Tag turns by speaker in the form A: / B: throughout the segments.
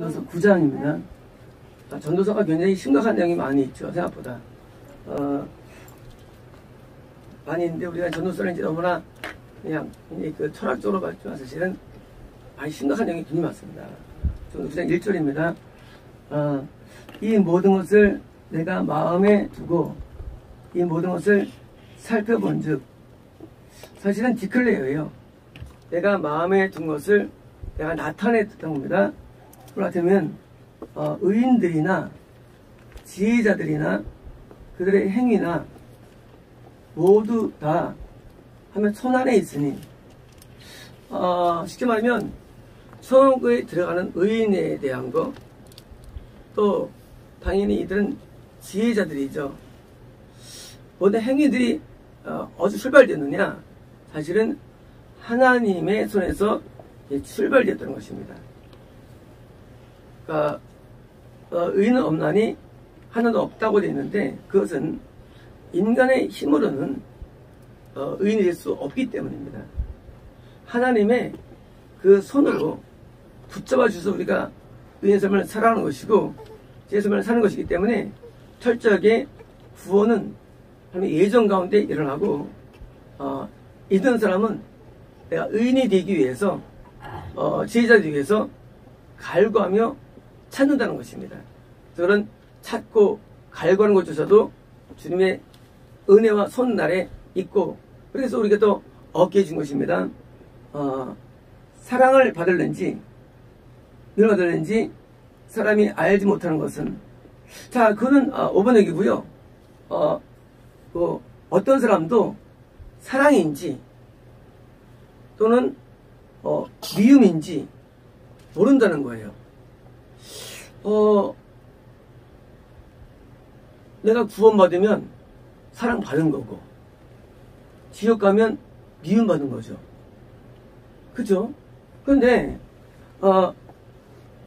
A: 전도서 9장입니다. 전도서가 굉장히 심각한 내용이 많이 있죠. 생각보다. 많이 있는데 우리가 전도서는 이제 너무나 그냥 그 철학적으로 봤지만 사실은 많이 심각한 내용이 굉장히 많습니다. 전도서 9장 1절입니다. 이 모든 것을 내가 마음에 두고 이 모든 것을 살펴본 즉, 사실은 디클레어예요. 내가 마음에 둔 것을 내가 나타냈던 겁니다. 그걸 같으면 의인들이나 지혜자들이나 그들의 행위나 모두 다 하면 손 안에 있으니, 쉽게 말하면 천국에 들어가는 의인에 대한 거, 또 당연히 이들은 지혜자들이죠. 모든 행위들이 어디서 출발되느냐, 사실은 하나님의 손에서 출발되었다는 것입니다. 그러니까 의인은 없나니 하나도 없다고 되어 있는데, 그것은 인간의 힘으로는 의인이 될 수 없기 때문입니다. 하나님의 그 손으로 붙잡아 주셔서 우리가 의인의 삶을 살아가는 것이고 제 삶을 사는 것이기 때문에 철저하게 구원은 하나님의 예정 가운데 일어나고, 이런 사람은 내가 의인이 되기 위해서 지혜자 되기 위해서 갈구하며 찾는다는 것입니다. 그런 찾고 갈구하는 것조차도 주님의 은혜와 손 아래 있고, 그래서 우리가 또 얻게 해준 것입니다. 사랑을 받을는지 은혜를 받을는지 사람이 알지 못하는 것은, 자, 그거는 5번 얘기고요. 어떤 사람도 사랑인지 또는 미움인지 모른다는 거예요. 내가 구원받으면 사랑받은 거고, 지옥 가면 미움받은 거죠. 그죠? 그런데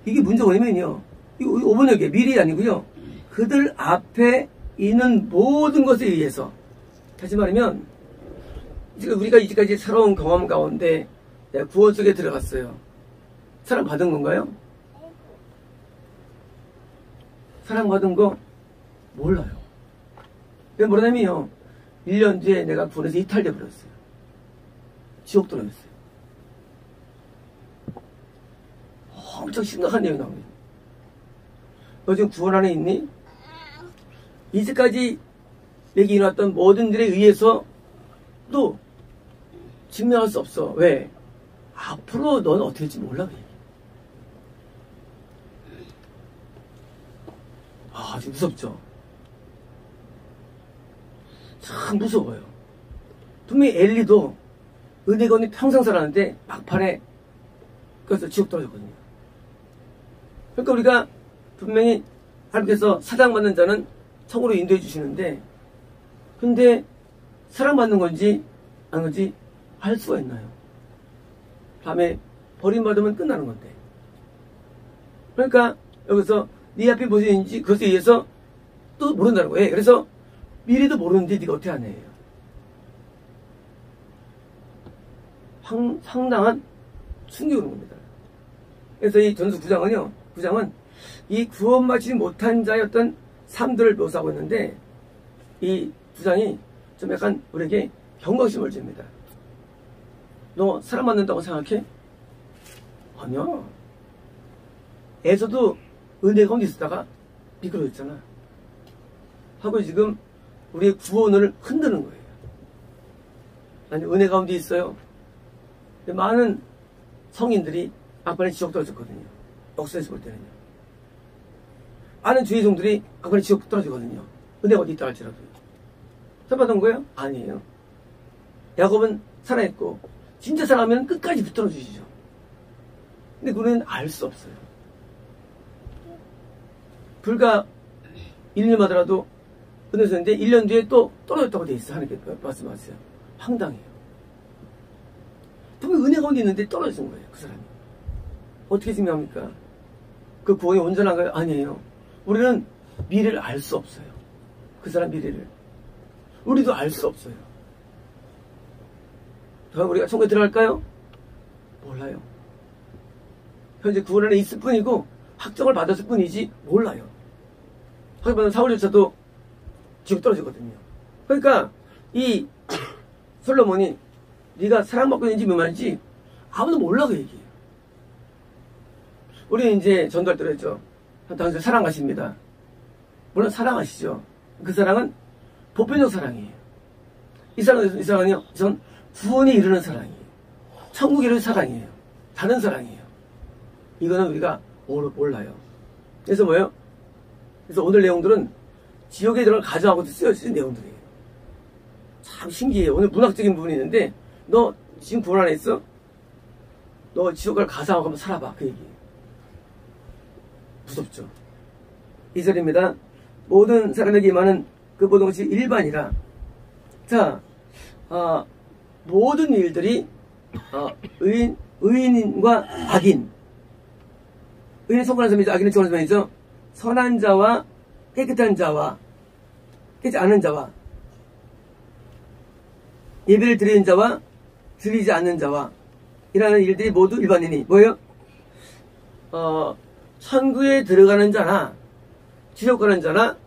A: 이게 문제가 뭐냐면요, 이거 5번 여기에 미리 아니고요, 그들 앞에 있는 모든 것에 의해서, 다시 말하면 우리가 이제까지 살아온 경험 가운데 내가 구원 속에 들어갔어요. 사랑받은 건가요? 사랑받은 거 몰라요. 왜 모르냐면요, 1년 뒤에 내가 구원에서 이탈돼 버렸어요. 지옥 떨어졌어요. 엄청 심각한 내용이 나옵니다. 너 지금 구원 안에 있니? 이제까지 내게 일어났던 모든 일에 의해서 또 증명할 수 없어. 왜? 앞으로 넌 어떻게 될지 몰라. 아주 무섭죠. 참 무서워요. 분명히 엘리도 은혜가 없는 평생 살았는데 막판에 그래서 지옥 떨어졌거든요. 그러니까 우리가 분명히 하나님께서 사랑받는 자는 천국으로 인도해 주시는데, 근데 사랑받는 건지 아닌 건지 알 수가 있나요? 다음에 버림받으면 끝나는 건데. 그러니까 여기서 네 앞에 무엇이 있는지 그것에 의해서 또 모른다는 거예요. 그래서 미래도 모르는데 네가 어떻게 하냐. 상당한 충격이 오는 겁니다. 그래서 이 전서 9장은 이 구원받지 못한 자의 어떤 삶들을 묘사하고 있는데, 이 9장이 좀 약간 우리에게 경각심을 줍니다. 너 사랑받는다고 생각해? 아니야. 에서도 은혜 가운데 있었다가 미끄러졌잖아. 하고 지금 우리의 구원을 흔드는 거예요. 아니, 은혜 가운데 있어요. 많은 성인들이 막판에 지옥 떨어졌거든요. 역사에서 볼 때는요. 많은 주의 종들이 막판에 지옥 떨어지거든요. 은혜가 어디 있다 할지라도요. 사랑받은 거예요? 아니에요. 야곱은 살아있고 진짜 사랑하면 끝까지 붙들어 주시죠. 근데 그는 알 수 없어요. 불과 1년 하더라도 은혜였는데 1년 뒤에 또 떨어졌다고 돼 있어. 하나님께 말씀하세요. 황당해요. 분명히 은혜 가운데 있는데 떨어진 거예요. 그 사람이. 어떻게 증명합니까? 그 구원이 온전한가요? 아니에요. 우리는 미래를 알 수 없어요. 그 사람 미래를. 우리도 알 수 없어요. 그럼 우리가 천국에 들어갈까요? 몰라요. 현재 구원 안에 있을 뿐이고 확정을 받았을 뿐이지 몰라요. 하지만 사울조차도 지옥 떨어지거든요. 그러니까 이 솔로몬이 네가 사랑받고 있는지 미만인지 아무도 몰라 그 얘기예요. 우리는 이제 전도할 때로 했죠. 당신 사랑하십니다. 물론 사랑하시죠. 그 사랑은 보편적 사랑이에요. 이 사랑은요, 전 구원에 이르는 사랑이에요. 천국에 이르는 사랑이에요. 다른 사랑이에요. 이거는 우리가 몰라요. 그래서 뭐예요? 그래서 오늘 내용들은 지옥에 들어갈 가정하고도 쓰여진 내용들이에요. 참 신기해요. 오늘 문학적인 부분이 있는데, 너 지금 구원 안에 있어? 너 지옥 갈 가상하고 한번 살아봐. 그 얘기예요. 무섭죠. 2절입니다. 모든 사람에게 임하는 그 모든 것이 일반이라. 자, 모든 일들이 의인과 악인, 의인은 성공한 사람이죠. 악인은 정한 사람이죠. 선한 자와 깨끗한 자와 깨끗지 않은 자와 예배를 드리는 자와 드리지 않는 자와 이라는 일들이 모두 일반인이 뭐예요? 천국에 들어가는 자나 지옥 가는 자나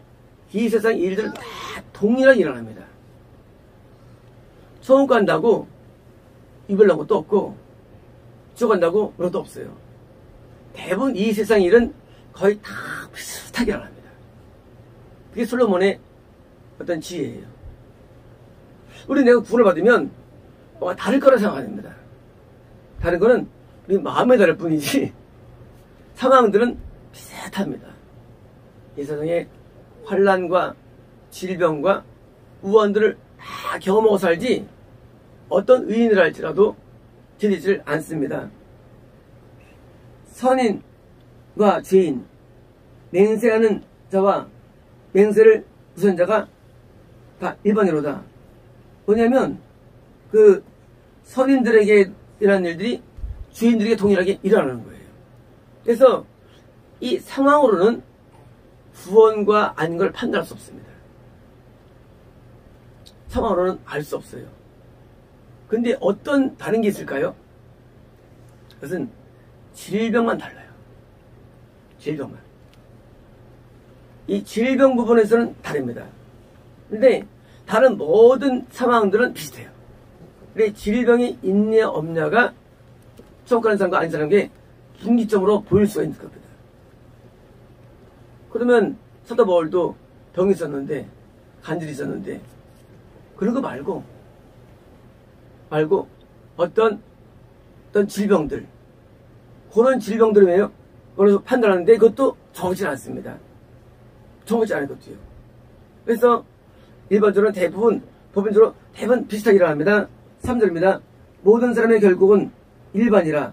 A: 이 세상 일들은 다 동일하게 일어납니다. 천국 간다고 이별난 것도 없고 지옥 간다고 그런 것도 없어요. 대부분 이 세상 일은 거의 다 비슷하게 일어납니다. 그게 솔로몬의 어떤 지혜예요. 우리 내가 구원을 받으면 뭐가 다를 거라 생각합니다. 다른 거는 우리 마음에 다를 뿐이지 상황들은 비슷합니다. 이 세상에 환난과 질병과 우환들을 다 경험하고 살지 어떤 의인을 할지라도 들리질 않습니다. 선인과 죄인, 맹세하는 자와 맹세를 무서운 자가 다 일반으로다. 뭐냐면 그 선인들에게 일어나는 일들이 죄인들에게 동일하게 일어나는 거예요. 그래서 이 상황으로는 구원과 아닌 걸 판단할 수 없습니다. 상황으로는 알 수 없어요. 근데 어떤 다른 게 있을까요? 그것은 질병만 달라요. 질병만. 이 질병 부분에서는 다릅니다. 근데 다른 모든 상황들은 비슷해요. 그래 질병이 있냐 없냐가 천국 가는 사람과 아닌 사람에게 분기점으로 보일 수가 있는 겁니다. 그러면 사도 바울도 병이 있었는데 간질이 있었는데 그런 거 말고 어떤 질병들 그런 질병들이에요. 그래서 판단하는데 그것도 정확지 않습니다. 정확지 않은 것도요. 그래서 일반적으로 보편적으로 대부분 비슷하게 일어납니다. 3절입니다. 모든 사람의 결국은 일반이라.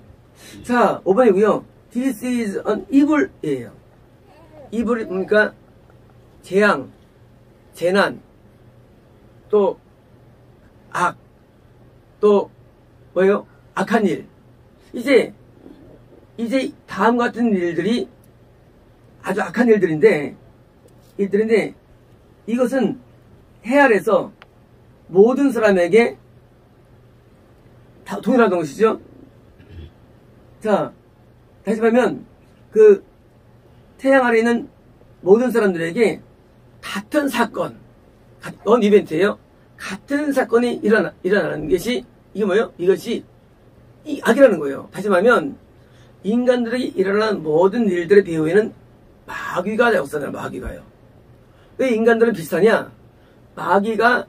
A: 자, 5번이고요. This is an evil이에요. evil이 뭡니까? 재앙, 재난, 또 악, 또 뭐예요? 악한 일. 이제 다음 같은 일들이 아주 악한 일들인데 이것은 해 아래서 모든 사람에게 다 동일하던 것이죠. 자, 다시 말하면 그 태양 아래 있는 모든 사람들에게 같은 사건, 원 이벤트예요. 같은 사건이 일어나는 것이 이게 뭐예요? 이것이 이 악이라는 거예요. 다시 말하면 인간들에게 일어나는 모든 일들의 배후에는 마귀가 역사하는 마귀가요. 왜 인간들은 비슷하냐? 마귀가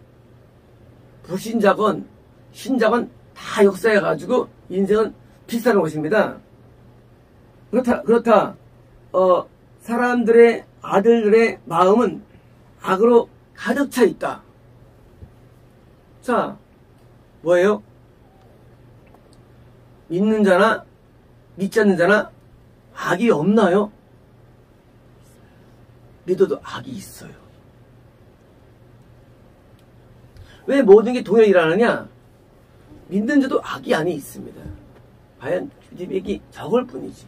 A: 불신자건 신자건 다 역사해가지고 인생은 비슷한 것입니다. 그렇다. 사람들의 아들들의 마음은 악으로 가득 차 있다. 자, 뭐예요? 믿는 자나 믿지 않는 자나 악이 없나요? 믿어도 악이 있어요. 왜 모든 게 동일하게 일어나느냐? 믿는 자도 악이 안에 있습니다. 과연 주님에게 적을 뿐이지.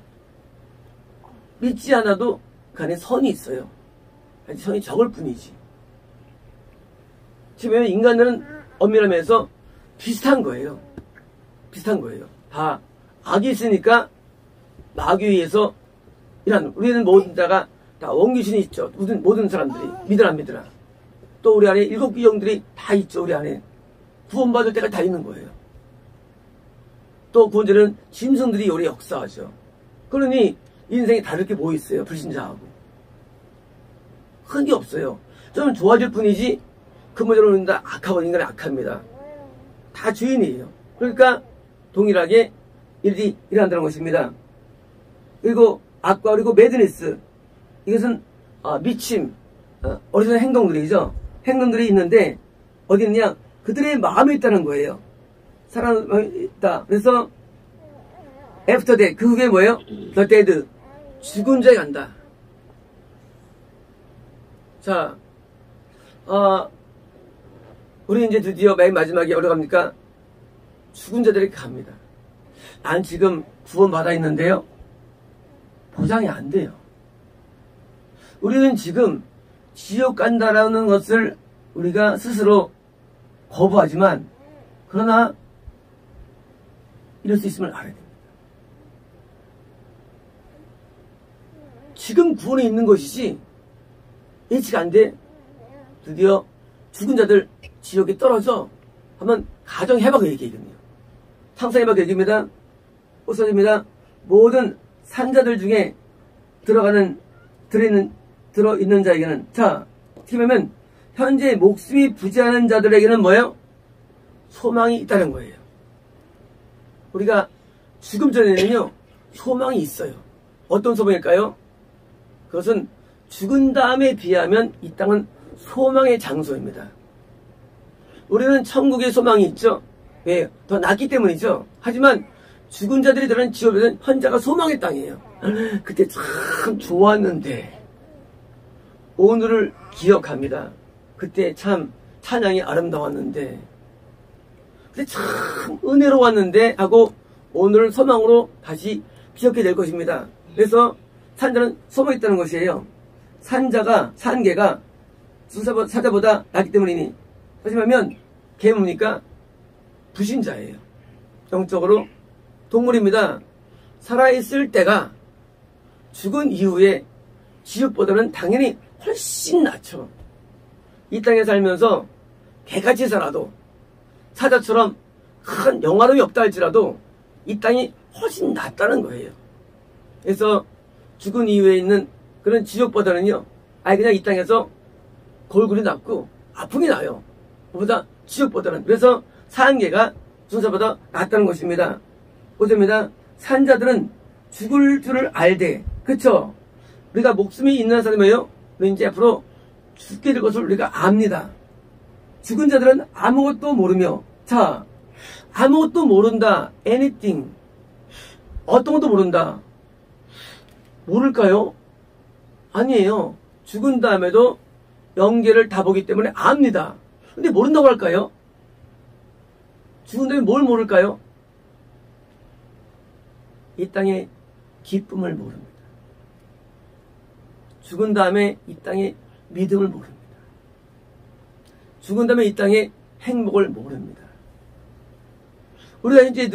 A: 믿지 않아도 그 안에 선이 있어요. 선이 적을 뿐이지. 지금 인간들은 엄밀하면서 비슷한 거예요. 비슷한 거예요. 다 악이 있으니까 마귀에 의해서 이런 우리는 모든 자가 다 원귀신이 있죠. 모든 사람들이 믿으라 안 믿으라. 또 우리 안에 7 귀정들이 다 있죠. 우리 안에 구원받을 때가 다 있는 거예요. 또 구원자는 짐승들이 우리 역사하죠. 그러니 인생에 다를 게 뭐 있어요? 불신자하고 큰 게 없어요. 좀 좋아질 뿐이지 근본적으로 본다 악하고 인간은 악합니다. 다 주인이에요. 그러니까 동일하게 일이 일어난다는 것입니다. 그리고 악과 그리고 매드니스, 이것은 미침, 어리석은 행동들이죠. 행동들이 있는데 어디 있느냐? 그들의 마음에 있다는 거예요. 사람이 있다. 그래서 after death, 그 후에 뭐예요? the dead, 죽은 자에 간다. 자, 우리 이제 드디어 맨 마지막에 어디 갑니까? 죽은 자들이 갑니다. 난 지금 구원받아 있는데요. 보장이 안 돼요. 우리는 지금 지옥 간다라는 것을 우리가 스스로 거부하지만, 그러나 이럴 수 있음을 알아야 됩니다. 지금 구원에 있는 것이지 예측 안 돼. 드디어 죽은 자들 지옥에 떨어져 한번 가정해봐그 얘기거든요. 상상해봐그 얘기입니다. 오서입니다. 모든 산자들 중에 들어있는 자에게는, 자, 어떻게 보면 현재 목숨이 부재하는 자들에게는 뭐예요? 소망이 있다는 거예요. 우리가 죽음 전에는요, 소망이 있어요. 어떤 소망일까요? 그것은 죽은 다음에 비하면 이 땅은 소망의 장소입니다. 우리는 천국에 소망이 있죠. 왜? 더 낫기 때문이죠. 하지만 죽은 자들이 들어간 지옥에는 현자가 소망의 땅이에요. 그때 참 좋았는데 오늘을 기억합니다. 그때 참 찬양이 아름다웠는데, 그때 참 은혜로웠는데 하고 오늘을 소망으로 다시 기억해 낼 것입니다. 그래서 산자는 소망이 있다는 것이에요. 산개가 사자보다 낫기 때문이니, 다시 말하면 개 뭡니까? 불신자예요. 영적으로 동물입니다. 살아있을 때가 죽은 이후에 지옥보다는 당연히 훨씬 낫죠. 이 땅에 살면서 개같이 살아도, 사자처럼 큰 영화로움이 없다 할지라도 이 땅이 훨씬 낫다는 거예요. 그래서 죽은 이후에 있는 그런 지옥보다는요, 아예 그냥 이 땅에서 골골이 낫고 아픔이 나요. 그보다 지옥보다는. 그래서 산개가 순사보다 낫다는 것입니다. 보십니다. 산자들은 죽을 줄을 알되, 그쵸? 우리가 목숨이 있는 사람이에요. 우리 이제 앞으로 죽게 될 것을 우리가 압니다. 죽은 자들은 아무것도 모르며, 자, 아무것도 모른다. anything. 어떤 것도 모른다. 모를까요? 아니에요. 죽은 다음에도 영계를 다 보기 때문에 압니다. 근데 모른다고 할까요? 죽은 다음에 뭘 모를까요? 이 땅의 기쁨을 모릅니다. 죽은 다음에 이 땅의 믿음을 모릅니다. 죽은 다음에 이 땅의 행복을 모릅니다. 우리가 이제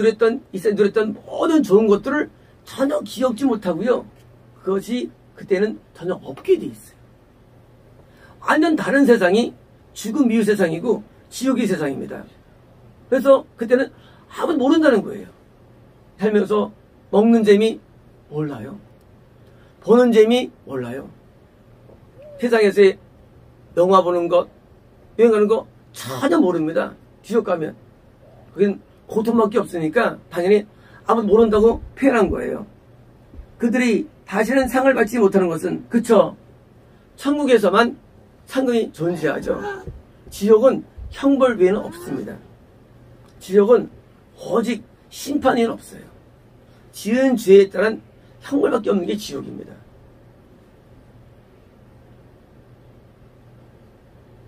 A: 이제 누렸던 모든 좋은 것들을 전혀 기억지 못하고요. 그것이 그때는 전혀 없게 돼 있어요. 완전 다른 세상이 죽음 이후 세상이고 지옥의 세상입니다. 그래서 그때는 아무도 모른다는 거예요. 살면서 먹는 재미 몰라요. 보는 재미 몰라요. 세상에서의 영화 보는 것, 여행하는 거 전혀 모릅니다. 지옥 가면. 그건 고통밖에 없으니까 당연히 아무도 모른다고 표현한 거예요. 그들이 다시는 상을 받지 못하는 것은, 그쵸? 천국에서만 상금이 존재하죠. 지옥은 형벌 외에는 없습니다. 지옥은 오직 심판 외에는 없어요. 지은 죄에 따른 형벌밖에 없는 게 지옥입니다.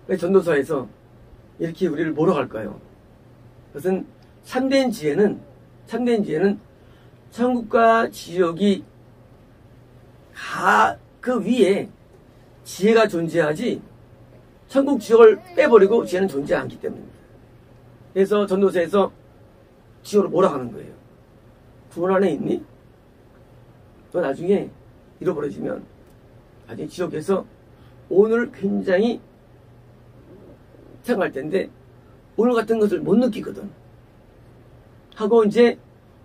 A: 왜 전도서에서 이렇게 우리를 몰아갈까요? 그것은 참된 지혜는 천국과 지옥이 그 위에 지혜가 존재하지, 천국 지옥을 빼버리고 지혜는 존재하지 않기 때문입니다. 그래서 전도서에서 지옥으로 몰아가는 거예요. 구원 안에 있니? 너 나중에 잃어버려지면 나중에 지옥에서 오늘 굉장히 생각할 텐데 오늘 같은 것을 못 느끼거든. 하고 이제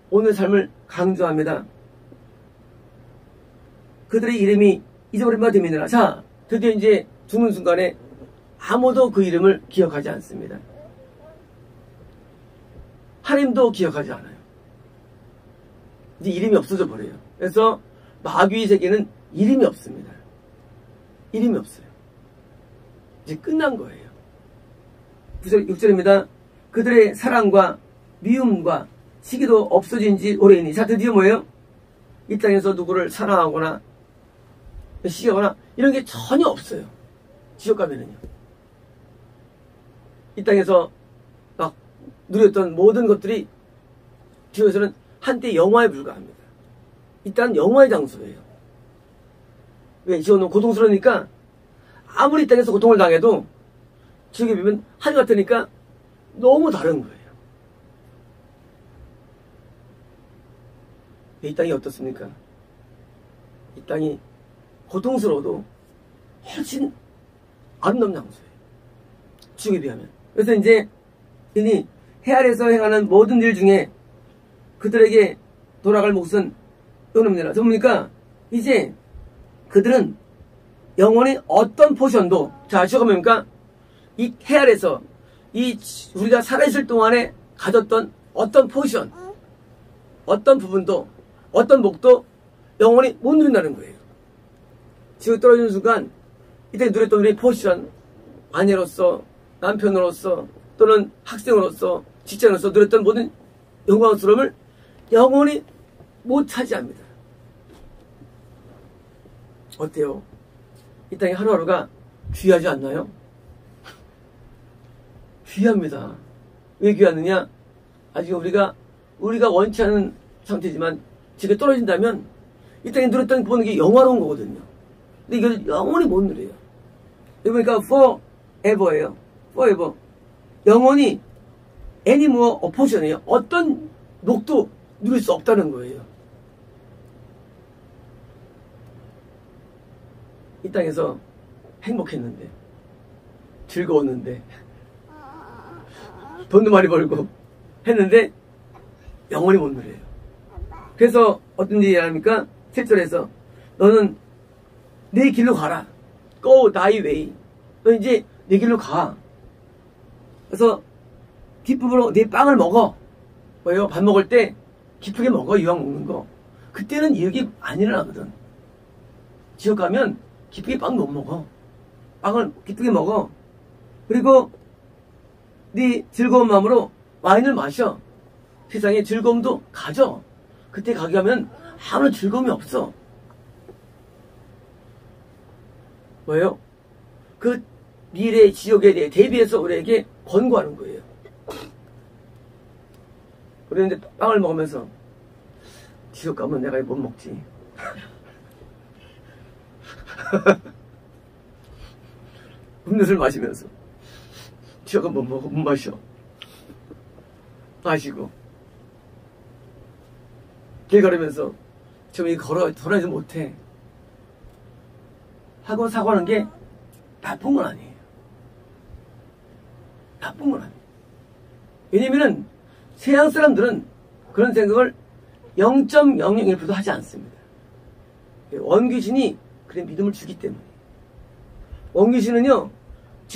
A: 오늘 삶을 강조합니다. 그들의 이름이 잊어버린 바 되미니라. 자, 드디어 이제 죽는 순간에 아무도 그 이름을 기억하지 않습니다. 하나님도 기억하지 않아요. 이제 이름이 없어져 버려요. 그래서 마귀의 세계는 이름이 없습니다. 이름이 없어요. 이제 끝난 거예요. 6절입니다. 그들의 사랑과 미움과 시기도 없어진 지 오래이니. 자, 드디어 뭐예요? 이 땅에서 누구를 사랑하거나 시기하거나 이런 게 전혀 없어요. 지옥 가면은요. 이 땅에서 막 누렸던 모든 것들이 지옥에서는 한때 영화에 불과합니다. 이 땅은 영화의 장소예요. 왜? 지옥은 고통스러우니까 아무리 이 땅에서 고통을 당해도 지옥에 비면 하늘 같으니까 너무 다른 거예요. 이 땅이 어떻습니까? 이 땅이 고통스러워도 훨씬 아름다운 장소예요. 지옥에 비하면. 그래서 이제 이니 해 아래에서 행하는 모든 일 중에 그들에게 돌아갈 몫은 은혜입니다. 뭡니까? 이제 그들은 영원히 어떤 포션도, 자, 지옥 뭡니까? 이 해 아래에서 우리가 살아있을 동안에 가졌던 어떤 포션, 어떤 부분도, 어떤 목도 영원히 못 누린다는 거예요. 지옥에 떨어지는 순간 이때 누렸던 우리 포션, 아내로서, 남편으로서, 또는 학생으로서, 직장으로서 누렸던 모든 영광스러움을 영원히 못 차지합니다. 어때요? 이 땅의 하루하루가 귀하지 않나요? 귀합니다. 왜 귀하느냐? 아직 우리가 원치 않은 상태지만 지금 떨어진다면 이 땅에 누렸던 보는 게 영화로운 거거든요. 근데 이걸 영원히 못 누려요. 그러니까 forever예요. forever. 영원히 any more portion이에요. 어떤 목도 누릴 수 없다는 거예요. 이 땅에서 행복했는데, 즐거웠는데, 돈도 많이 벌고 했는데 영원히 못 누려요. 그래서 어떤 일이 합니까? 7절에서 너는 내 길로 가라. Go thy way. 너 이제 내 길로 가. 그래서 기쁨으로 내 빵을 먹어. 뭐예요? 밥 먹을 때 기쁘게 먹어. 이왕 먹는 거. 그때는 이렇게 안 일어나거든. 지옥 가면 기쁘게 빵 못 먹어. 빵을 기쁘게 먹어. 그리고 네 즐거운 마음으로 와인을 마셔. 세상에 즐거움도 가져. 그때 가게 하면 아무런 즐거움이 없어. 뭐예요? 그 미래의 지옥에 대해 대비해서 우리에게 권고하는 거예요. 우리는 이제 빵을 먹으면서 지옥 가면 내가 못 먹지. 음료수를 마시면서 지옥 가면 못 먹어, 못 마셔. 마시고 길 걸으면서 좀 돌아다니지 못해 하고 사고하는 게 나쁜 건 아니에요. 나쁜 건 아니에요. 왜냐면은 세상 사람들은 그런 생각을 0.001%도 하지 않습니다. 원귀신이 그런 믿음을 주기 때문에. 원귀신은요,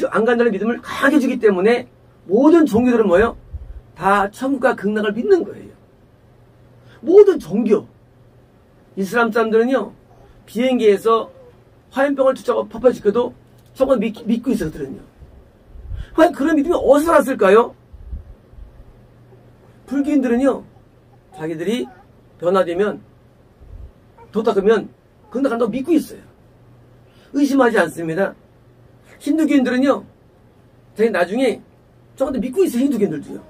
A: 안 간다는 믿음을 강하게 주기 때문에 모든 종교들은 뭐예요? 다 천국과 극락을 믿는 거예요. 모든 종교. 이슬람 사람들은요, 비행기에서 화염병을 투자하고 폭발시켜도 천국을 믿고 있어요, 그들은요. 과연 그런 믿음이 어디서 났을까요? 불교인들은요, 자기들이 변화되면, 도닦으면 극락 간다고 믿고 있어요. 의심하지 않습니다. 힌두교인들은요, 자기 나중에 저한테 믿고 있어요, 힌두교인들도요.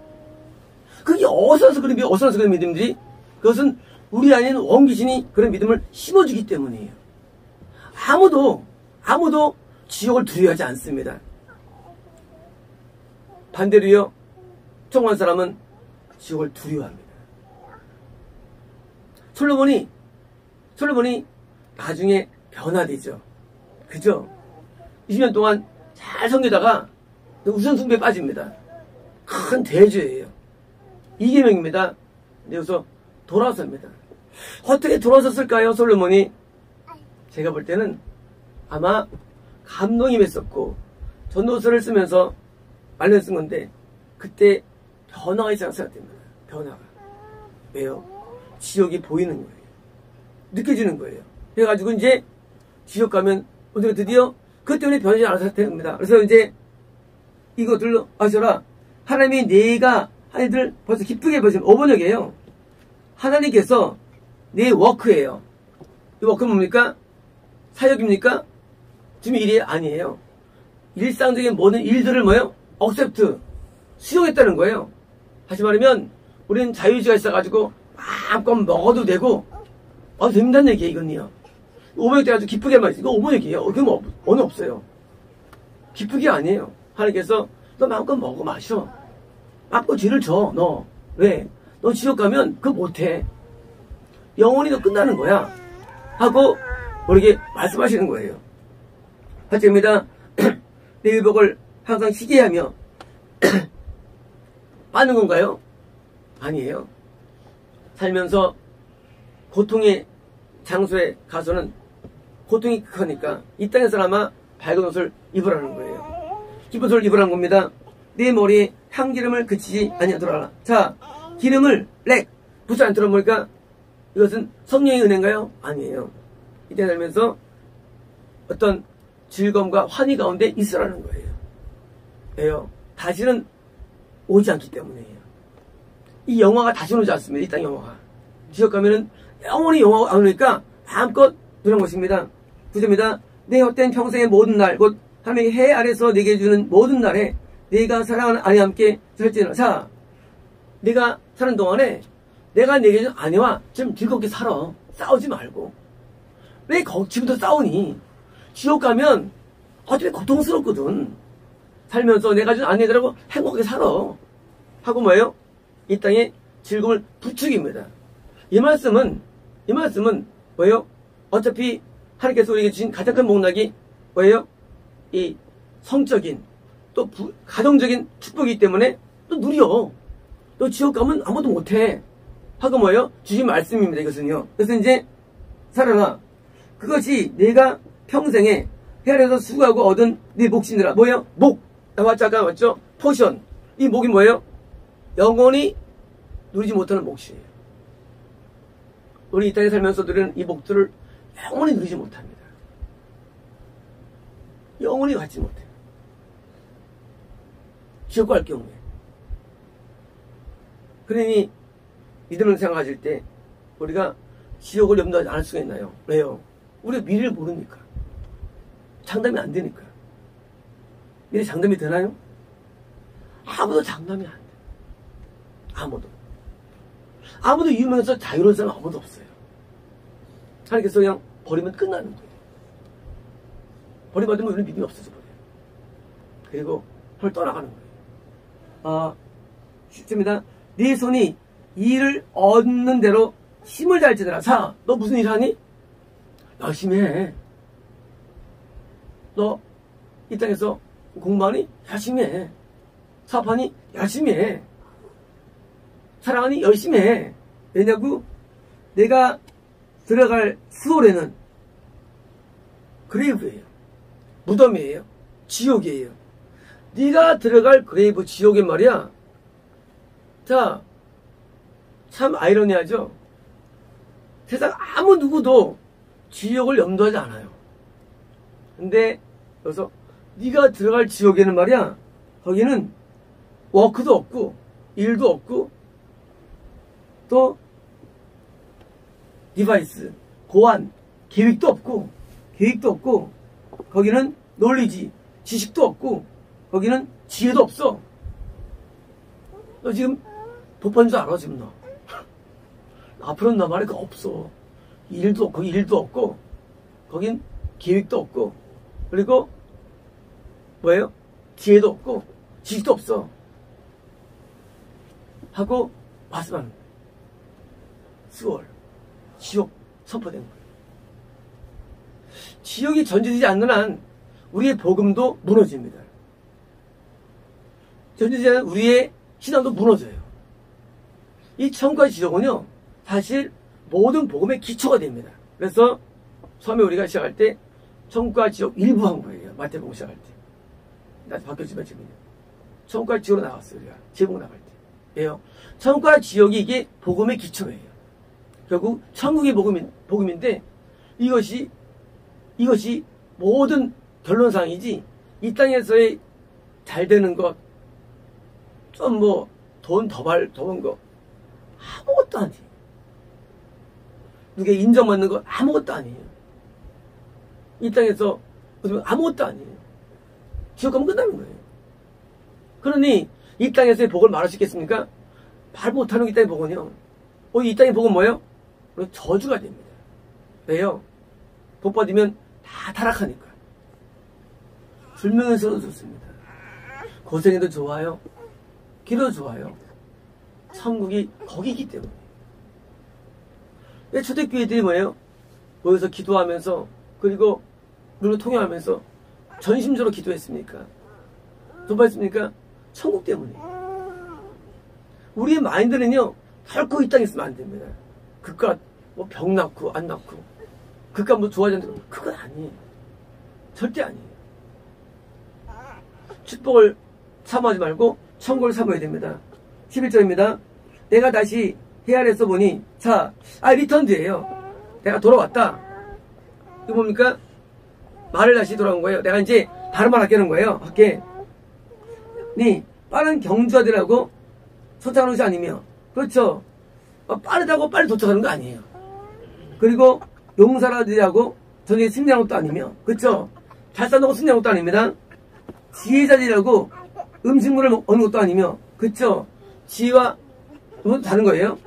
A: 그게 어디서 나서 그런 믿음들이? 그것은 우리 안에는 원귀신이 그런 믿음을 심어주기 때문이에요. 아무도 지옥을 두려워하지 않습니다. 반대로요, 정한 사람은 지옥을 두려워합니다. 솔로몬이 나중에 변화되죠. 그죠? 20년 동안 잘 섬기다가 우선숭배에 빠집니다. 큰 대죄예요. 이계명입니다. 여기서 돌아섭니다. 어떻게 돌아섰을까요, 솔로몬이? 제가 볼 때는 아마 감동이 맺었고 전도서를 쓰면서 말년 쓴 건데 그때 변화가 있다고 생각됩니다. 변화가. 왜요? 지옥이 보이는 거예요. 느껴지는 거예요. 그래가지고 이제 지옥 가면 오늘 드디어 그것 때문에 변하지 않아서 됩니다. 그래서 이제 이것들로 아셔라. 하나님이 내가 하나님들 벌써 기쁘게 보시면 5번역이에요. 하나님께서 내 워크예요. 이 워크는 뭡니까? 사역입니까? 지금 일이 아니에요. 일상적인 모든 일들을 뭐예요? 억셉트, 수용했다는 거예요. 다시 말하면 우리는 자유의지가 있어가지고 마음껏 먹어도 되고 된다는 얘기예요. 이건요. 5번역 때 아주 기쁘게 말이지. 이거 5번역이에요. 그게 뭐 언어 없어요. 기쁘게 아니에요. 하나님께서 너 마음껏 먹어 마셔. 마음껏 죄를 져. 너. 왜? 너 지옥 가면 그거 못해. 영원히 너 끝나는 거야. 하고 우리에게 말씀하시는 거예요. 첫째입니다. 내 의복을 항상 쉬게 하며 빠는 건가요? 아니에요. 살면서 고통의 장소에 가서는 고통이 극하니까 이 땅에서나마 밝은 옷을 입으라는 거예요. 기쁜 옷을 입으라는 겁니다. 내 머리에 향기름을 그치지 아니하더라. 자, 기름을 붙지 않도록 뭘까? 이것은 성령의 은혜인가요? 아니에요. 이 땅에 살면서 어떤 즐거움과 환희 가운데 있으라는 거예요. 왜요? 다시는 오지 않기 때문이에요. 이 영화가 다시는 오지 않습니다. 이 땅 영화가. 지옥 가면은 영원히 영화가 안 오니까 마음껏 누른 것입니다. 구절입니다. 내 헛된 평생의 모든 날, 곧 하나님의 해 아래서 내게 주는 모든 날에 내가 사랑하는 아내와 함께 살지나. 자, 내가 사는 동안에 내가 내게 준 아내와 좀 즐겁게 살아. 싸우지 말고. 왜 지금부터 싸우니? 지옥 가면 어차피 고통스럽거든. 살면서 내가 준 아내들하고 행복하게 살아. 하고 뭐예요? 이 땅에 즐거움을 부추깁니다. 이 말씀은 뭐예요? 어차피 하나님께서 우리에게 주신 가장 큰 목락이 뭐예요? 이 성적인 또 가정적인 축복이기 때문에 또 누려. 너 지옥 가면 아무도 못해. 하고 뭐예요? 주신 말씀입니다. 이것은요. 그래서 이제 살아라. 그것이 내가 평생에 헤아려서 수고하고 얻은 네 몫이니라. 뭐예요? 목. 아까 맞죠? 포션. 이 목이 뭐예요? 영원히 누리지 못하는 몫이에요. 우리 이 땅에 살면서 누리는 이 목들을 영원히 누리지 못합니다. 영원히 갖지 못해요. 지옥 갈 경우에. 그러니 믿음을 생각하실 때 우리가 지옥을 염두하지 않을 수가 있나요? 왜요? 우리가 미래를 모르니까. 장담이 안 되니까. 미래 장담이 되나요? 아무도 장담이 안 돼. 아무도 유명해서 자유로운 사람 아무도 없어요. 하나님께서 그냥 버리면 끝나는 거예요. 버림받으면 우리는 믿음이 없어져 버려요. 그리고 그걸 떠나가는 거예요. 쉽습니다. 네 손이 일을 얻는 대로 힘을 다할지니라. 자, 너 무슨 일 하니? 열심히 해. 너 이 땅에서 공부하니? 열심히 해. 사업하니? 열심히 해. 사랑하니? 열심히 해. 왜냐고? 내가 들어갈 수월에는 그레이브예요. 무덤이에요. 지옥이에요. 네가 들어갈 그레이브 지옥이 말이야. 자, 참 아이러니하죠? 세상 아무 누구도 지옥을 염두하지 않아요. 근데 여기서 네가 들어갈 지옥에는 말이야, 거기는 워크도 없고 일도 없고 또 디바이스, 고안, 계획도 없고 거기는 논리지, 지식도 없고 거기는 지혜도 없어. 너 지금 도파인 줄 알아 지금 너. 앞으로는 나 말에 그거 없어. 일도 없고 거긴 계획도 없고 그리고 뭐예요? 지혜도 없고 지식도 없어. 하고 말씀하는 거예요. 수월 지옥 선포된 거예요. 지옥이 전제되지 않는 한 우리의 복음도 무너집니다. 전제되지 않는 우리의 신앙도 무너져요. 이 천국과 지옥은요, 사실 모든 복음의 기초가 됩니다. 그래서 처음에 우리가 시작할 때 천국과 지옥 일부 한 거예요. 마태복음 시작할 때. 나도 바뀌었지만 지금요. 천국과 지옥으로 나갔어요. 우리가 제복 나갈 때. 예요. 천국과 지옥이 이게 복음의 기초예요. 결국 천국이 복음인데 이것이 모든 결론상이지, 이 땅에서의 잘 되는 것, 좀 뭐 돈 더 번 거 아무것도 아니에요. 누구에게 인정받는 거 아무것도 아니에요. 이 땅에서 아무것도 아니에요. 지옥 가면 끝나는 거예요. 그러니 이 땅에서의 복을 말할 수 있겠습니까? 말 못하는 이 땅의 복은요, 이 땅의 복은 뭐예요? 저주가 됩니다. 왜요? 복 받으면 다 타락하니까. 불명예스러워도 좋습니다. 고생해도 좋아요. 기도 좋아요. 천국이 거기이기 때문에. 왜 초대교회들이 뭐예요? 모여서 기도하면서, 그리고 눈을 통역하면서 전심적으로 기도했습니까? 돈 받습니까? 천국 때문에. 우리의 마인드는요, 결코 이 땅에 있으면 안 됩니다. 그깟 뭐 병 낳고 안 낳고, 그깟 뭐 좋아하지 않는, 그건 아니에요. 절대 아니에요. 축복을 사모하지 말고 천국을 사모해야 됩니다. 11절입니다. 내가 다시 헤아려서 보니, 리턴드예요. 내가 돌아왔다. 이거 뭡니까? 말을 다시 돌아온 거예요. 내가 이제 다른 말 할게 하는 거예요. 할게. 빠른 경주하더라고 쫓아가는 것이 아니며, 그렇죠. 빠르다고 빨리 도착하는 거 아니에요. 그리고 용사라들하고 전쟁에 승리하는 것도 아니며, 그렇죠. 잘 싸놓고 승리하는 것도 아닙니다. 지혜자들이라고 음식물을 얻는 것도 아니며, 그쵸? 지혜와 다른 거예요.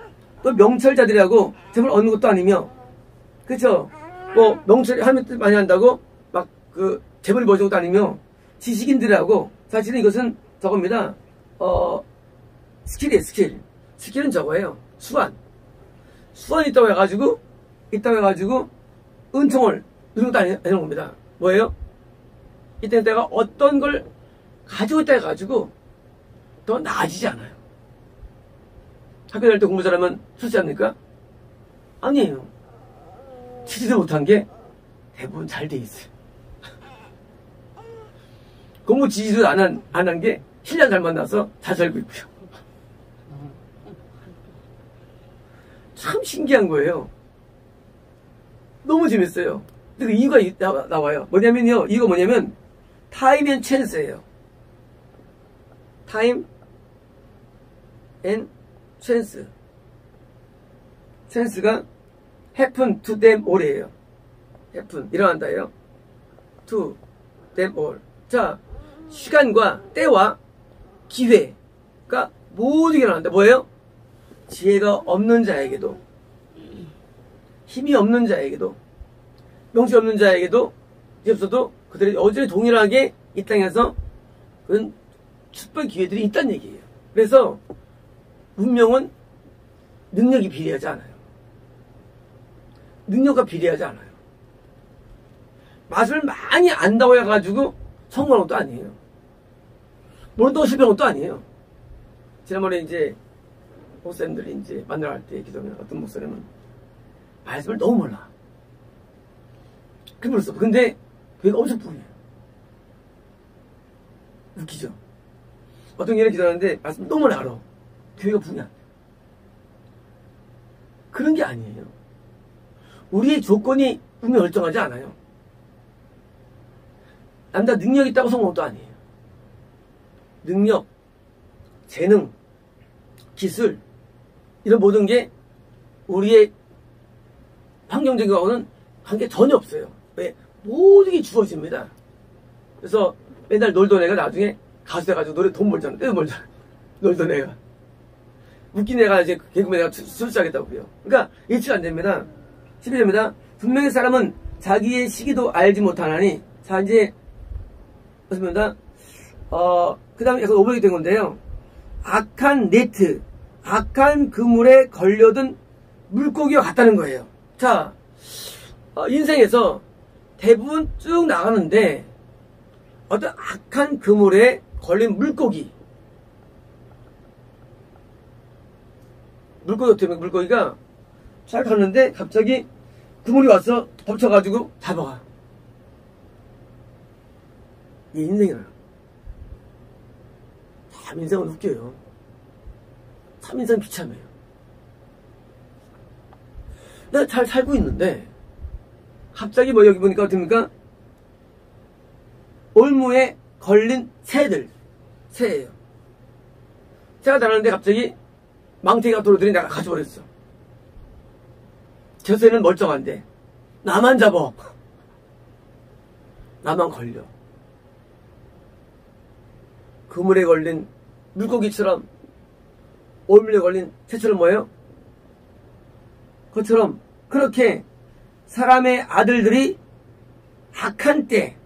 A: 또 명철자들이라고 재물 얻는 것도 아니며, 그쵸? 뭐 명철 하면 많이 한다고 막 재물이 벌어진 것도 아니며, 지식인들이라고, 사실은 이것은 저겁니다. 스킬이에요. 스킬은 저거예요. 수완이 있다고 해가지고 은총을 누른 것도 아니는 겁니다. 뭐예요? 이때 내가 어떤 걸 가지고 있다 해가지고 더 나아지지 않아요. 학교 다닐 때 공부 잘하면 좋지 않습니까? 아니에요. 치지도 못한 게 대부분 잘 돼 있어요. 공부 지지도 안 한 게 신랑 잘 만나서 잘 살고 있고요. 참 신기한 거예요. 너무 재밌어요. 근데 그 이유가 나와요. 뭐냐면요. 이거 뭐냐면 타임 앤 찬스예요. 타임 앤 찬스. 찬스가 happen to them all이에요. happen, 일어난다예요. to them all. 자, 시간과 때와 기회가 모두 일어난다. 뭐예요? 지혜가 없는 자에게도, 힘이 없는 자에게도, 명치 없는 자에게도, 없어도 그들이 여전히 동일하게 이 땅에서 그런 축복 기회들이 있다는 얘기예요. 그래서 운명은 능력이 비례하지 않아요. 능력과 비례하지 않아요. 맛을 많이 안다고 해가지고 성공한 것도 아니에요. 모른다고 실패한 것도 아니에요. 지난번에 이제 목사님들이 이제 만나러 갈 때 기도하면 어떤 목사님은 말씀을 너무 몰라. 그랬어. 근데 교회가 엄청 뿌리에요. 웃기죠? 어떤 교회를 기도하는데 말씀 너무 알아. 교회가 부냐. 그런 게 아니에요. 우리의 조건이 분명히 결정하지 않아요. 남자 능력이 있다고 성공한 것도 아니에요. 능력, 재능, 기술, 이런 모든 게 우리의 환경적인 거하고는 관계 전혀 없어요. 왜? 모든 게 주어집니다. 그래서 맨날 놀던 애가 나중에 가수 돼가지고 노래 돈 벌잖아. 떼돈 벌잖아. 놀던 애가. 웃긴 애가 이제 개그맨 애가 출세하겠다고요. 그러니까 예측 안 됩니다. 12절입니다. 분명히 사람은 자기의 시기도 알지 못하나니. 자, 이제 맞습니다. 그 다음에 약간 오버하게 된 건데요. 악한 네트, 악한 그물에 걸려든 물고기와 같다는 거예요. 자, 인생에서 대부분 쭉 나가는데 어떤 악한 그물에 걸린 물고기 어떻게 물고기가 잘 갔는데 갑자기 그물이 와서 덮쳐가지고 잡아가. 이게 인생이라. 참 인생은 웃겨요. 참 인생 비참해요. 내가 잘 살고 있는데 갑자기 뭐 여기 보니까 어떻습니까? 올무에 걸린 새예요. 새가 자라는데 갑자기 망태기가 돌아들이 내가 가져버렸어. 저 새는 멀쩡한데 나만 잡아. 나만 걸려. 그물에 걸린 물고기처럼 올무에 걸린 새처럼 뭐예요? 그것처럼 그렇게 사람의 아들들이 악한 때가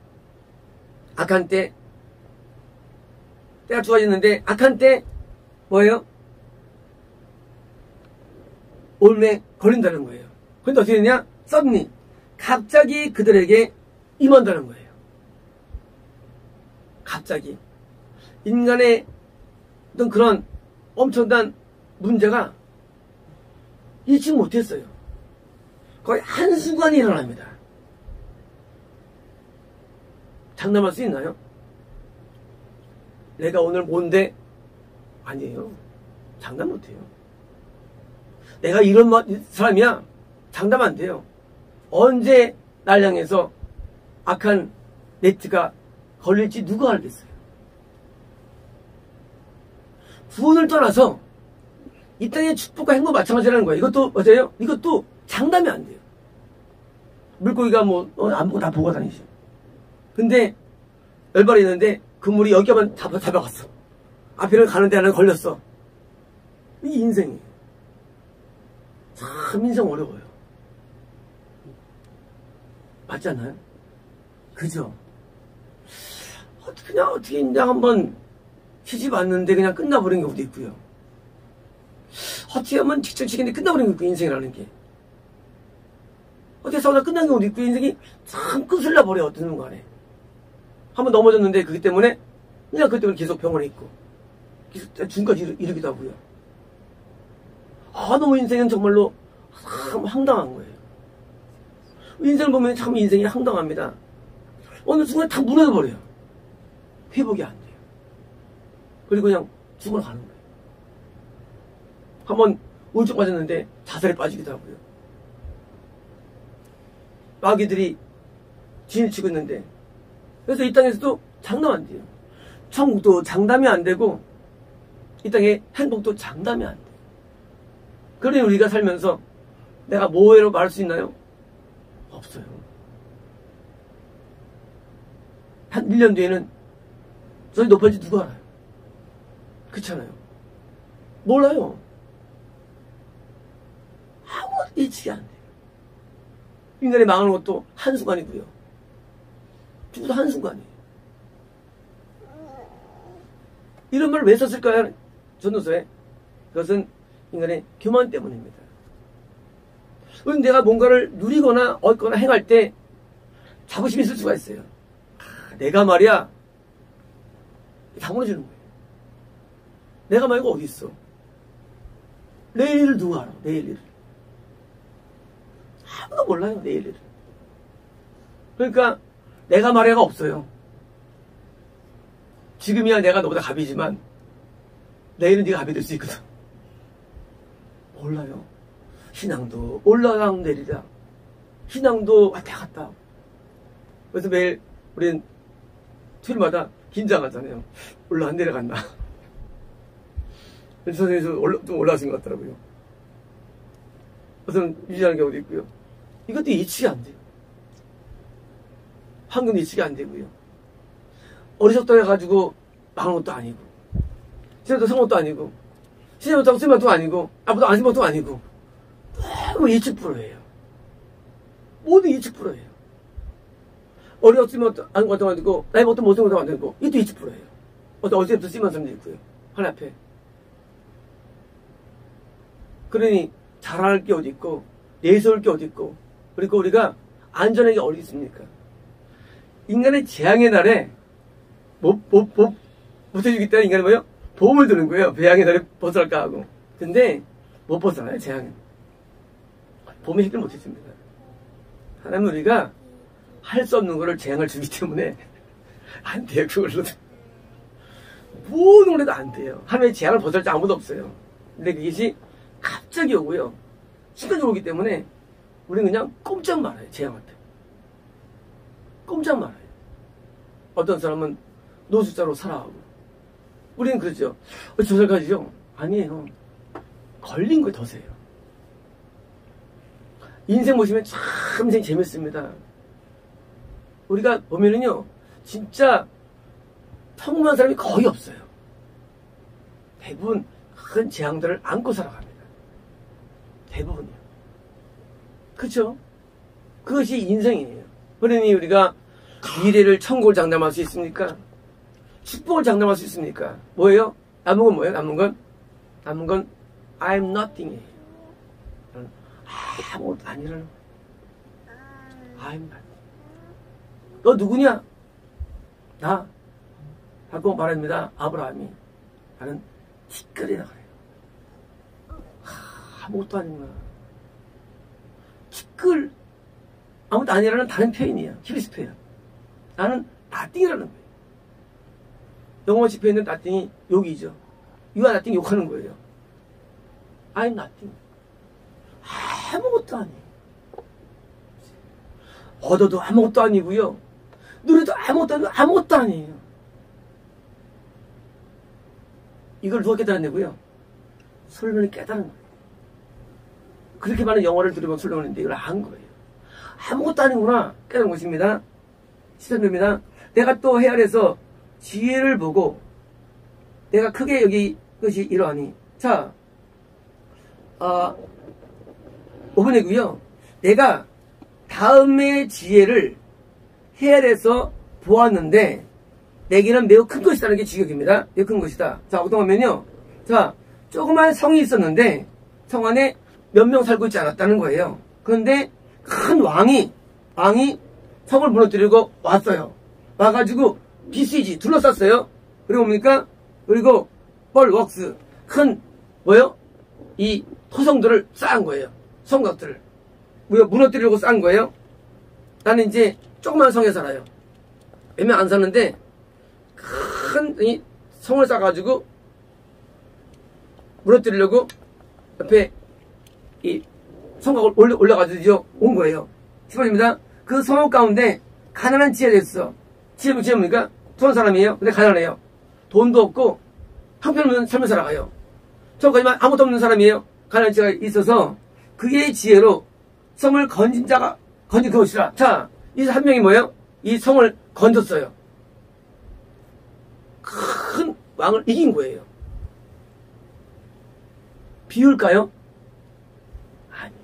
A: 좋아졌는데 악한 때 뭐예요? 올무에 걸린다는 거예요. 그런데 어떻게 되냐? 썸니 갑자기 그들에게 임한다는 거예요. 갑자기 인간의 어떤 그런 엄청난 문제가 예측 못했어요. 거의 한순간에 일어납니다. 장담할 수 있나요? 내가 오늘 뭔데? 아니에요. 장담 못해요. 내가 이런 사람이야? 장담 안 돼요. 언제 날 향해서 악한 네트가 걸릴지 누가 알겠어요. 구원을 떠나서 이 땅의 축복과 행복 마찬가지라는 거예요. 이것도 맞아요? 이것도 장담이 안 돼요. 물고기가 뭐 아무거나 다 보고 다니지. 근데 열발이 있는데 그물이 여기만 잡아갔어. 앞에는 가는데 하나 걸렸어. 이게 인생이에요. 참 인생 어려워요. 맞지 않나요? 그죠? 그냥 어떻게 그냥 한번 시집 왔는데 그냥 끝나버린 경우도 있고요. 어떻게 하면 직전치기인데 끝나버린 경우도 있고, 인생이라는 게. 어떻게 싸우다 끝난 경우도 있고, 인생이 참 끝을 나버려, 어떤 순간에. 한번 넘어졌는데 그것 때문에 그냥 그것 때문에 계속 병원에 있고 계속 중까지 이르기도 하고요. 너무 인생은 정말로 참 황당한 거예요. 인생을 보면 참 인생이 황당합니다. 어느 순간 다 무너져버려요. 회복이 안 돼요. 그리고 그냥 죽어가는 거예요. 한번 우울증 빠졌는데 자살에 빠지기도 하고요. 마귀들이 진을 치고 있는데, 그래서 이 땅에서도 장담 안 돼요. 천국도 장담이 안 되고 이 땅의 행복도 장담이 안 돼요. 그러니 우리가 살면서 내가 뭐해로 말할 수 있나요? 없어요. 한 1년 뒤에는 저희 높아질지 누가 알아요? 그렇잖아요. 몰라요. 아무것도 예측이 안 돼요. 인간이 망하는 것도 한순간이고요. 죽어도 한순간이에요. 이런 말을 왜 썼을까요? 전도서에. 그것은 인간의 교만 때문입니다. 그런데 내가 뭔가를 누리거나 얻거나 행할 때 자부심이 있을 수가 있어요. 내가 말이야 다 무너지는 거예요. 내가 말고 어디 있어? 내일 일을 누가 알아? 내일 일을. 아무도 몰라요. 내일 일을. 그러니까 내가 말해가 없어요. 지금이야 내가 너보다 갑이지만 내일은 네가 갑이 될 수 있거든. 몰라요. 신앙도 올라가고 내리라. 신앙도 왔다 갔다. 그래서 매일 우리는 토요일마다 긴장하잖아요. 올라간 내려갔나. 선생님도 좀 올라가신 것 같더라고요. 우선 유지하는 경우도 있고요. 이것도 예측이 안 돼요. 환경도 예측이 안 되고요. 어리석다 해가지고 망한 것도 아니고, 신앙도 산 것도 아니고, 신앙도 쓴 것도 아니고, 아무도 안 쓴 것도 아니고, 너무 예측 불허예요. 모두 예측 불허예요. 어리석으면 안 것도 아니고, 나이 먹도 못 쓴 것도 아니고, 이것도 예측 불허예요. 어제부터 쓰면 사람도 있고요. 하나 앞에. 그러니 잘할 게 어디 있고, 내세울 게 어디 있고, 그리고 우리가 안전하게 어디 있습니까? 인간의 재앙의 날에 못 해주겠다는 인간은 뭐예요? 보험을 드는 거예요. 재앙의 날에 벗어날까 하고. 근데 못 벗어나요, 재앙은. 보험이 해결 못 해줍니다. 하나님은 우리가 할 수 없는 거를 재앙을 주기 때문에 안 돼요, 그걸로도. 모든 거라도 안 돼요. 하나님의 재앙을 벗어날 자 아무도 없어요. 근데 그것이 갑자기 오고요. 순간적으로 오기 때문에 우리는 그냥 꼼짝 말아요, 재앙한테. 꼼짝 말아요. 어떤 사람은 노숙자로 살아가고. 우리는 그러죠. 저살까지죠? 아니에요. 걸린 거에 더 세요. 인생 보시면 참 인생 재밌습니다. 우리가 보면은요, 진짜 평범한 사람이 거의 없어요. 대부분 큰 재앙들을 안고 살아갑니다. 대부분이요. 그렇죠? 그것이 인생이에요. 그러니 우리가 미래를 천국을 장담할 수 있습니까? 축복을 장담할 수 있습니까? 뭐예요? 남은 건 뭐예요? 남은 건 I'm nothing이에요. 아무것도 아니라는 거예요. I'm nothing. 너 누구냐? 나 하고 말합니다. 아브라함이. 나는 티끌이라 그래요. 아무것도 아니구나. 티끌, 아무것도 아니라는 다른 표현이에요. 히브리스 표현. 나는 nothing이라는 거예요. 영어 지표에 있는 nothing이 욕이죠. You are nothing 욕하는 거예요. I'm nothing. 아무것도 아니에요. 얻어도 아무것도 아니고요. 누려도 아무것도 아니에요. 이걸 누가 깨달았냐고요? 솔로몬이 깨달은 거예요. 그렇게 많은 영어를 들으면 솔로몬인데 이걸 안 거예요. 아무것도 아니구나 깨달은 것입니다. 시선입니다. 내가 또 헤아려서 지혜를 보고 내가 크게 여기 것이 이러하니. 자, 5번이고요. 내가 다음의 지혜를 헤아려서 보았는데 내게는 매우 큰 것이라는 게 지격입니다. 매우 큰 것이다. 자, 어떤 거면요. 자, 조그만 성이 있었는데 성 안에 몇 명 살고 있지 않았다는 거예요. 그런데 큰 왕이 성을 무너뜨리고 왔어요. 와가지고 BCG 둘러쌌어요. 그리고 뭡니까? 그리고 벌웍스 큰 뭐요? 이 토성들을 쌓은 거예요. 성곽들을 무너뜨리려고 쌓은 거예요. 나는 이제 조그만 성에 살아요. 몇 명 안 사는데 큰 이 성을 쌓아가지고 무너뜨리려고 옆에 이 성곽을 올려가지고 온 거예요. 10번입니다. 그 성읍 가운데 가난한 지혜가 있어. 지혜는 뭡니까? 부한 사람이에요. 근데 가난해요. 돈도 없고 형편없는 삶을 살아가요. 저까지만 아무것도 없는 사람이에요. 가난한 지혜가 있어서 그의 지혜로 성을 건진 그것이라. 자, 이 한 명이 뭐예요? 이 성을 건졌어요. 큰 왕을 이긴 거예요. 비유일까요? 아니.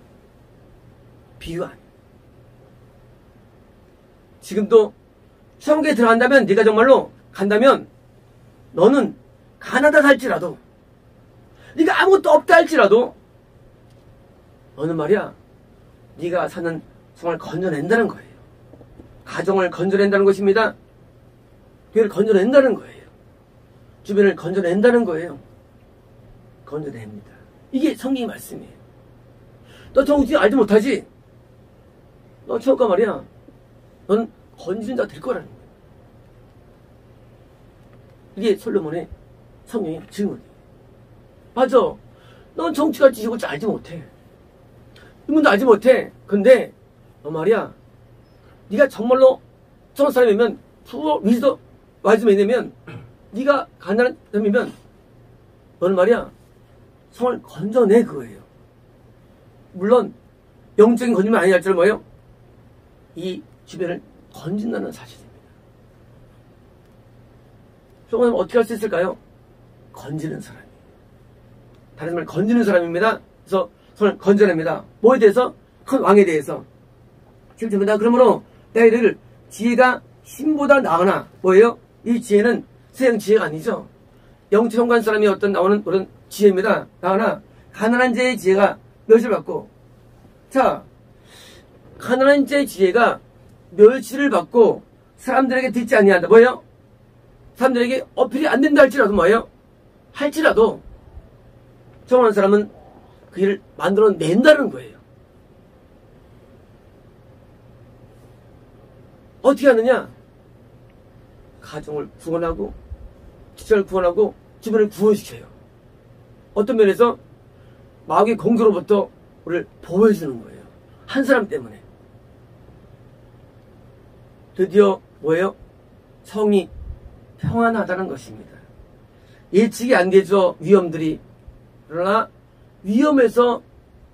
A: 비유 아니에요. 지금도 천국에 들어간다면, 네가 정말로 간다면 너는 가난하다 할지라도, 네가 아무것도 없다 할지라도 너는 말이야, 네가 사는 성을 건져낸다는 거예요. 가정을 건져낸다는 것입니다. 교회를 건져낸다는 거예요. 주변을 건져낸다는 거예요. 건져냅니다. 이게 성경의 말씀이에요. 너 천국 알지 못하지? 너 천국 가 말이야, 넌 건지는 자 될 거라는 거예요. 이게 솔로몬의 성경의 증언이에요. 맞아. 넌 정치가 지식을 알지 못해. 인문도 알지 못해. 근데 너 말이야, 네가 정말로 저런 사람이면, 위즈더 와이즈맨이면, 네가 가난한 사람이면 너는 말이야 성을 건져내 그거예요. 물론 영적인 건지면 아니 할지는 뭐예요? 이 주변을 건진다는 사실입니다. 성은 어떻게 할 수 있을까요? 건지는 사람이에요. 다른 말 건지는 사람입니다. 그래서 성을 건져냅니다. 뭐에 대해서? 큰 왕에 대해서. 7절입니다. 그러므로 내가 이를 지혜가 힘보다 나으나, 뭐예요? 이 지혜는 세상 지혜가 아니죠. 영적 현관 사람이 어떤 나오는 그런 지혜입니다. 나으나 가난한 자의 지혜가 멸시를 받고, 자, 가난한 자의 지혜가 멸시를 받고 사람들에게 듣지 아니한다. 뭐예요? 사람들에게 어필이 안 된다 할지라도 뭐예요? 할지라도 정한 사람은 그 일을 만들어낸다는 거예요. 어떻게 하느냐? 가정을 구원하고 지체를 구원하고 주변을 구원시켜요. 어떤 면에서 마귀의 공격으로부터 우리를 보호해주는 거예요. 한 사람 때문에. 드디어 뭐예요? 성이 평안하다는 것입니다. 예측이 안 되죠. 위험들이. 그러나 위험에서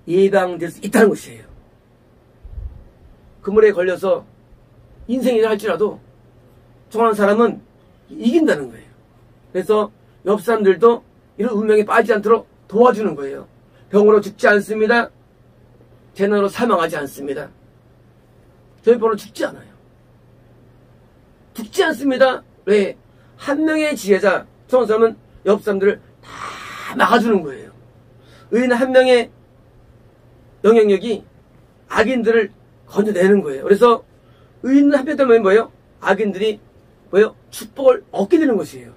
A: 예방될 수 있다는 것이에요. 그물에 걸려서 인생이라 할지라도 정한 사람은 이긴다는 거예요. 그래서 옆 사람들도 이런 운명에 빠지지 않도록 도와주는 거예요. 병으로 죽지 않습니다. 재난으로 사망하지 않습니다. 저희 병으로 죽지 않아요. 죽지 않습니다. 왜? 한 명의 지혜자, 정한 사람은 옆 사람들을 다 막아주는 거예요. 의인 한 명의 영향력이 악인들을 건져내는 거예요. 그래서 의인 한 명 때문에 뭐예요? 악인들이 뭐예요? 축복을 얻게 되는 것이에요.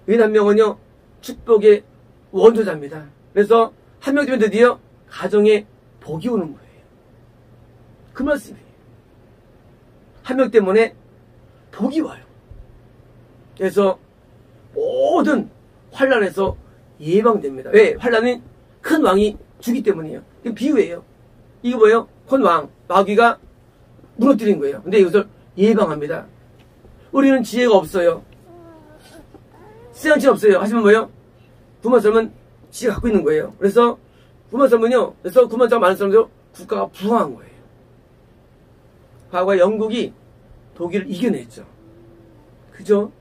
A: 의인 한 명은요, 축복의 원조자입니다. 그래서 한 명 때문에 드디어 가정에 복이 오는 거예요. 그 말씀이에요. 한 명 때문에 복이 와요. 그래서 모든 환란에서 예방됩니다. 왜? 환란은 큰 왕이 주기 때문이에요. 이게 비유예요. 이거 뭐예요? 큰 왕, 마귀가 무너뜨린 거예요. 근데 이것을 예방합니다. 우리는 지혜가 없어요. 쓰양치 없어요. 하지만 뭐예요? 부만 사람은 지혜가 갖고 있는 거예요. 그래서 부만 사람은요, 그래서 부만 사람 많은 사람들 국가가 부강한 거예요. 과거에 영국이 독일을 이겨냈죠. 그죠?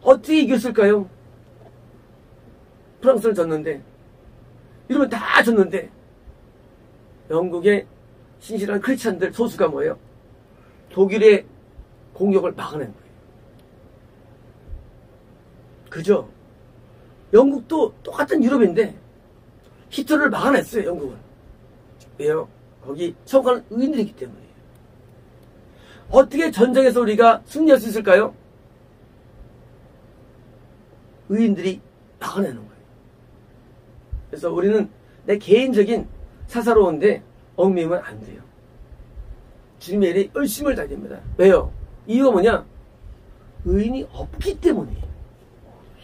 A: 어떻게 이겼을까요? 프랑스를 졌는데, 이러면 다 졌는데, 영국의 신실한 크리스찬들 소수가 뭐예요? 독일의 공격을 막아낸 거예요. 그죠? 영국도 똑같은 유럽인데, 히틀러를 막아냈어요, 영국은. 왜요? 거기 천국하는 의인들이 있기 때문이에요. 어떻게 전쟁에서 우리가 승리할 수 있을까요? 의인들이 막아내는 거예요. 그래서 우리는 내 개인적인 사사로운데 얽매이면 안 돼요. 주님의 일에 열심을 다해야 됩니다. 왜요? 이유가 뭐냐? 의인이 없기 때문이에요.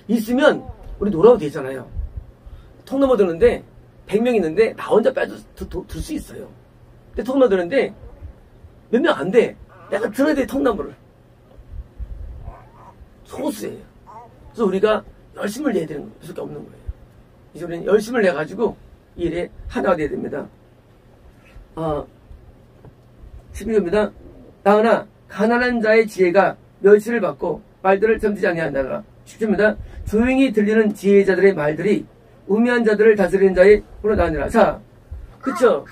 A: 있으면 우리 놀아도 되잖아요. 통 넘어 드는데 100명 있는데 나 혼자 빼들 수 있어요. 근데 통 넘어 드는데 몇 명 안 돼. 내가 들어야 돼, 통나무를. 소수예요. 그래서 우리가 열심을 내야 되는 수밖에 없는 거예요. 이제 우리는 열심을 내가지고 이 일에 하나가 돼야 됩니다. 12절입니다. 나으나 가난한 자의 지혜가 멸시를 받고 말들을 점지지 아니한다라. 10절입니다. 조용히 들리는 지혜자들의 말들이 우매한 자들을 다스리는 자의 으로 나으니라. 자, 그쵸?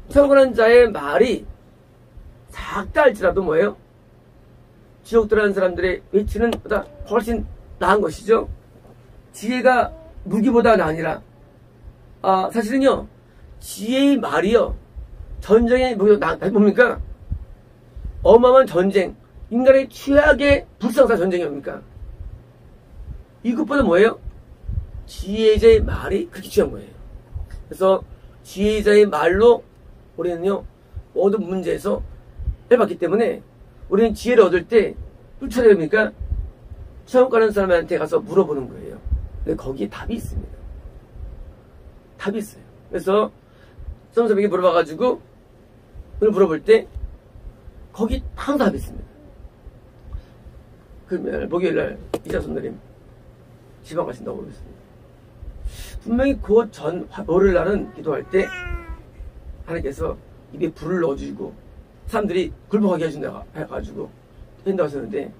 A: 청건한 자의 말이 작다 할지라도 뭐예요? 지옥 들어가는 사람들의 외치는 보다 훨씬 나은 것이죠. 지혜가 무기보다 나으니라. 사실은요, 지혜의 말이요, 전쟁의 뭡니까? 어마어마한 전쟁, 인간의 최악의 불상사 전쟁이 뭡니까? 이것보다 뭐예요? 지혜자의 말이 그렇게 취한 거예요. 그래서 지혜자의 말로 우리는요, 모든 문제에서 해봤기 때문에 우리는 지혜를 얻을 때 쫓아야 됩니까? 시험 가는 사람한테 가서 물어보는 거예요. 근데 거기에 답이 있습니다. 답이 있어요. 그래서 시험사에게 물어봐가지고 오늘 물어볼 때 거기 항상 답이 있습니다. 그러면 목요일날 이자손님 지방 가신다고 그러겠습니다. 분명히 그 전 월요일날은 기도할 때 하나님께서 입에 불을 넣어주시고 사람들이 굴복하게 해준다고 해가지고 한다고 하셨는데,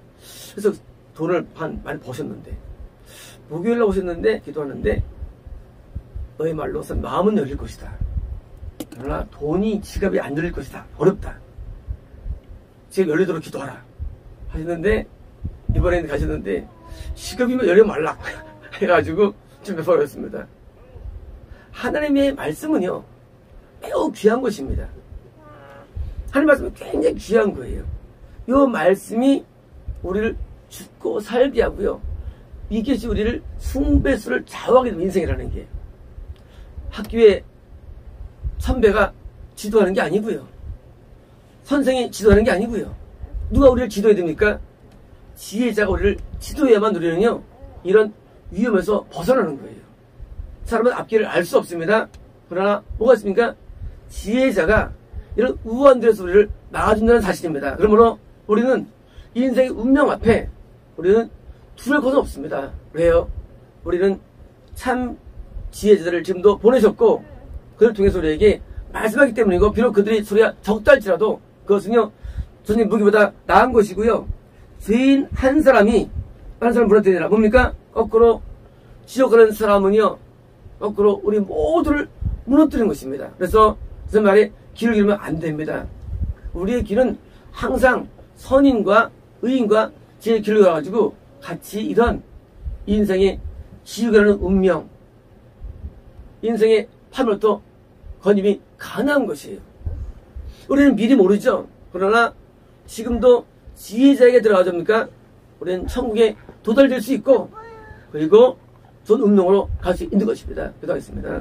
A: 그래서 돈을 많이 버셨는데, 목요일날 오셨는데 기도하는데 너의 말로서 마음은 열릴 것이다. 그러나 돈이 지갑이 안 열릴 것이다. 어렵다. 지갑 열리도록 기도하라 하셨는데, 이번에는 가셨는데 지갑이면 열려 말라 해가지고 좀 베풀었습니다. 하나님의 말씀은요, 매우 귀한 것입니다. 하나님 말씀은 굉장히 귀한 거예요. 요 말씀이 우리를 죽고 살게 하고요. 이것이 우리를 숭배수를 좌우하게 되는 인생이라는 게, 학교에 선배가 지도하는 게 아니고요. 선생이 지도하는 게 아니고요. 누가 우리를 지도해야 됩니까? 지혜자가 우리를 지도해야만 우리는요, 이런 위험에서 벗어나는 거예요. 사람은 앞길을 알 수 없습니다. 그러나 뭐가 있습니까? 지혜자가 이런 우한 데서 우리를 막아준다는 사실입니다. 그러므로 우리는 인생의 운명 앞에 우리는 두려울 것은 없습니다. 왜요? 우리는 참 지혜자들을 지금도 보내셨고, 그를 통해서 우리에게 말씀하기 때문이고, 비록 그들이 소리가 적다 할지라도 그것은요, 전쟁 무기보다 나은 것이고요. 죄인 한 사람이 다른 사람 무너뜨리라. 뭡니까? 거꾸로 지옥 가는 사람은요, 거꾸로 우리 모두를 무너뜨리는 것입니다. 그래서 그 말에 길을 잃으면 안 됩니다. 우리의 길은 항상 선인과 의인과 지혜의 길을 가가지고 같이 이런 인생의 지옥이라는 운명, 인생의 판으로부터 건임이 가능한 것이에요. 우리는 미리 모르죠. 그러나 지금도 지혜자에게 들어가자니까 우리는 천국에 도달될 수 있고, 그리고 좋은 운명으로 갈 수 있는 것입니다. 기도하겠습니다.